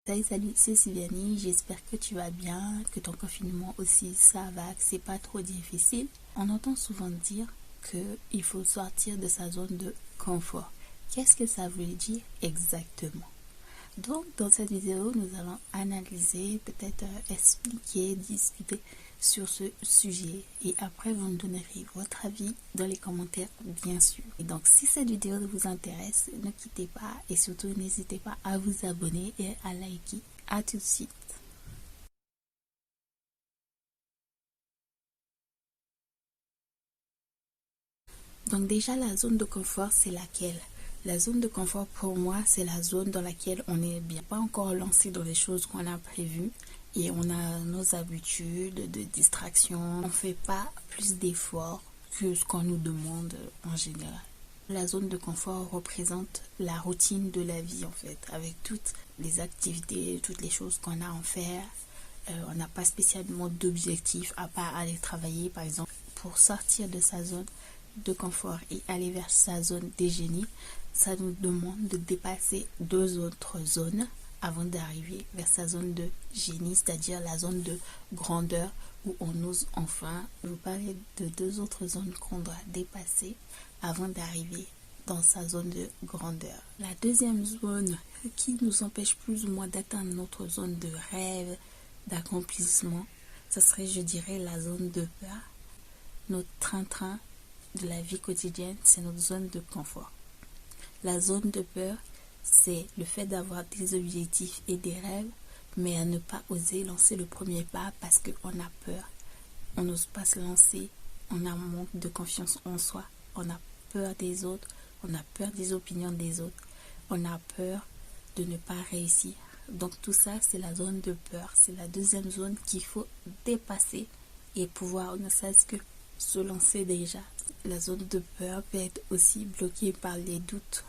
Salut, c'est Sylvianie, j'espère que tu vas bien, que ton confinement aussi ça va, que c'est pas trop difficile. On entend souvent dire qu'il faut sortir de sa zone de confort. Qu'est-ce que ça veut dire exactement? Donc dans cette vidéo, nous allons analyser, peut-être expliquer, discuter sur ce sujet et après vous me donnerez votre avis dans les commentaires bien sûr. Et donc si cette vidéo vous intéresse, ne quittez pas et surtout n'hésitez pas à vous abonner et à liker. À tout de suite. Donc déjà la zone de confort c'est laquelle? La zone de confort pour moi c'est la zone dans laquelle on est bien pas encore lancé dans les choses qu'on a prévues et on a nos habitudes de distraction. On fait pas plus d'efforts que ce qu'on nous demande en général. La zone de confort représente la routine de la vie en fait, avec toutes les activités, toutes les choses qu'on a à en faire. On n'a pas spécialement d'objectif à part aller travailler par exemple. Pour sortir de sa zone de confort et aller vers sa zone de génie, ça nous demande de dépasser deux autres zones avant d'arriver vers sa zone de génie, c'est-à-dire la zone de grandeur où on ose enfin. Je vous parler de deux autres zones qu'on doit dépasser avant d'arriver dans sa zone de grandeur. La deuxième zone qui nous empêche plus ou moins d'atteindre notre zone de rêve, d'accomplissement, ce serait, je dirais, la zone de peur. Notre train-train de la vie quotidienne, c'est notre zone de confort. La zone de peur, c'est le fait d'avoir des objectifs et des rêves, mais à ne pas oser lancer le premier pas parce qu'on a peur. On n'ose pas se lancer, on a un manque de confiance en soi, on a peur des autres, on a peur des opinions des autres, on a peur de ne pas réussir. Donc tout ça, c'est la zone de peur. C'est la deuxième zone qu'il faut dépasser et pouvoir ne serait-ce que se lancer déjà. La zone de peur peut être aussi bloquée par les doutes.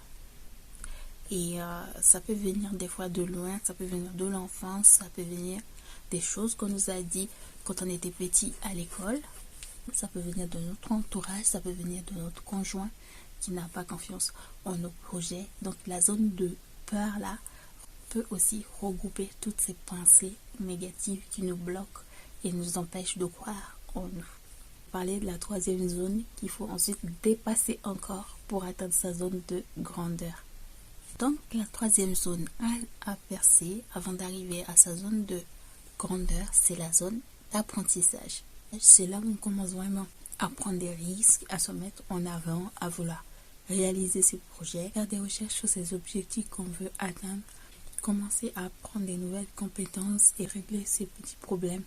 Et ça peut venir des fois de loin, ça peut venir de l'enfance, ça peut venir des choses qu'on nous a dit quand on était petit à l'école. Ça peut venir de notre entourage, ça peut venir de notre conjoint qui n'a pas confiance en nos projets. Donc la zone de peur là peut aussi regrouper toutes ces pensées négatives qui nous bloquent et nous empêchent de croire en nous. Parler de la troisième zone qu'il faut ensuite dépasser encore pour atteindre sa zone de grandeur. Donc la troisième zone à percer avant d'arriver à sa zone de grandeur, c'est la zone d'apprentissage. C'est là où on commence vraiment à prendre des risques, à se mettre en avant, à vouloir réaliser ses projets, faire des recherches sur ses objectifs qu'on veut atteindre, commencer à apprendre des nouvelles compétences et régler ces petits problèmes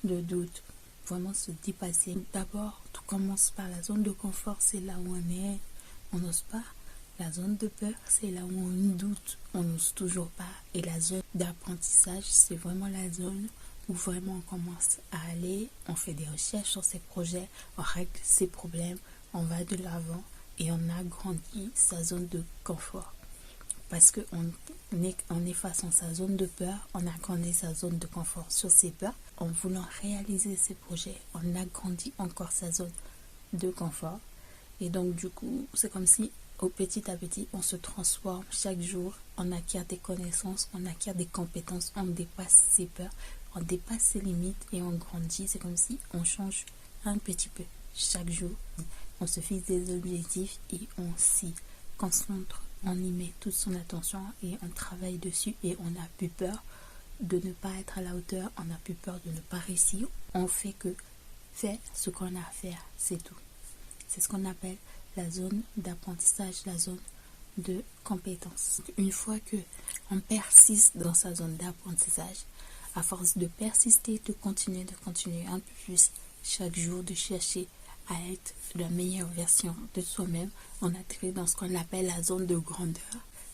de doute. Vraiment se dépasser. D'abord, tout commence par la zone de confort, c'est là où on est, on n'ose pas. La zone de peur, c'est là où on doute, on n'ose toujours pas. Et la zone d'apprentissage, c'est vraiment la zone où vraiment on commence à aller, on fait des recherches sur ses projets, on règle ses problèmes, on va de l'avant et on agrandit sa zone de confort. Parce qu'en effaçant sa zone de peur, on agrandit sa zone de confort sur ses peurs. En voulant réaliser ses projets, on agrandit encore sa zone de confort. Et donc du coup, c'est comme si au petit à petit, on se transforme chaque jour, on acquiert des connaissances, on acquiert des compétences, on dépasse ses peurs, on dépasse ses limites et on grandit. C'est comme si on change un petit peu chaque jour. On se fixe des objectifs et on s'y concentre. On y met toute son attention et on travaille dessus et on n'a plus peur de ne pas être à la hauteur, on n'a plus peur de ne pas réussir. On fait que faire ce qu'on a à faire, c'est tout. C'est ce qu'on appelle la zone d'apprentissage, la zone de compétence. Une fois que on persiste dans sa zone d'apprentissage, à force de persister, de continuer un peu plus chaque jour, de chercher à être la meilleure version de soi-même, on atterrit dans ce qu'on appelle la zone de grandeur.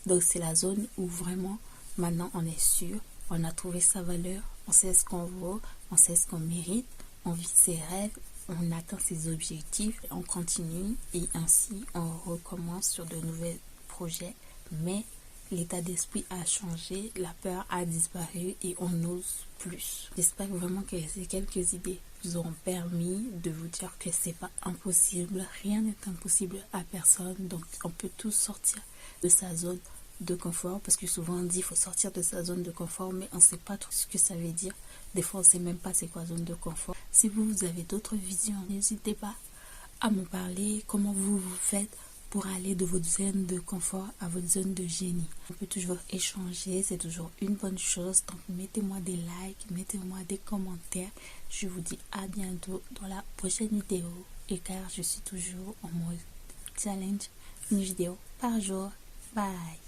Donc c'est la zone où vraiment maintenant on est sûr, on a trouvé sa valeur, on sait ce qu'on vaut, on sait ce qu'on mérite, on vit ses rêves, on atteint ses objectifs, on continue et ainsi on recommence sur de nouveaux projets, mais l'état d'esprit a changé, la peur a disparu et on ose plus. J'espère vraiment que ces quelques idées vous auront permis de vous dire que c'est pas impossible, rien n'est impossible à personne, donc on peut tous sortir de sa zone de confort, parce que souvent on dit qu'il faut sortir de sa zone de confort, mais on ne sait pas trop ce que ça veut dire. Des fois on ne sait même pas c'est quoi zone de confort. Si vous avez d'autres visions, n'hésitez pas à me parler comment vous faites pour aller de votre zone de confort à votre zone de génie. On peut toujours échanger, c'est toujours une bonne chose. Donc mettez-moi des likes, mettez-moi des commentaires. Je vous dis à bientôt dans la prochaine vidéo. Et car je suis toujours en mode challenge, une vidéo par jour. Bye.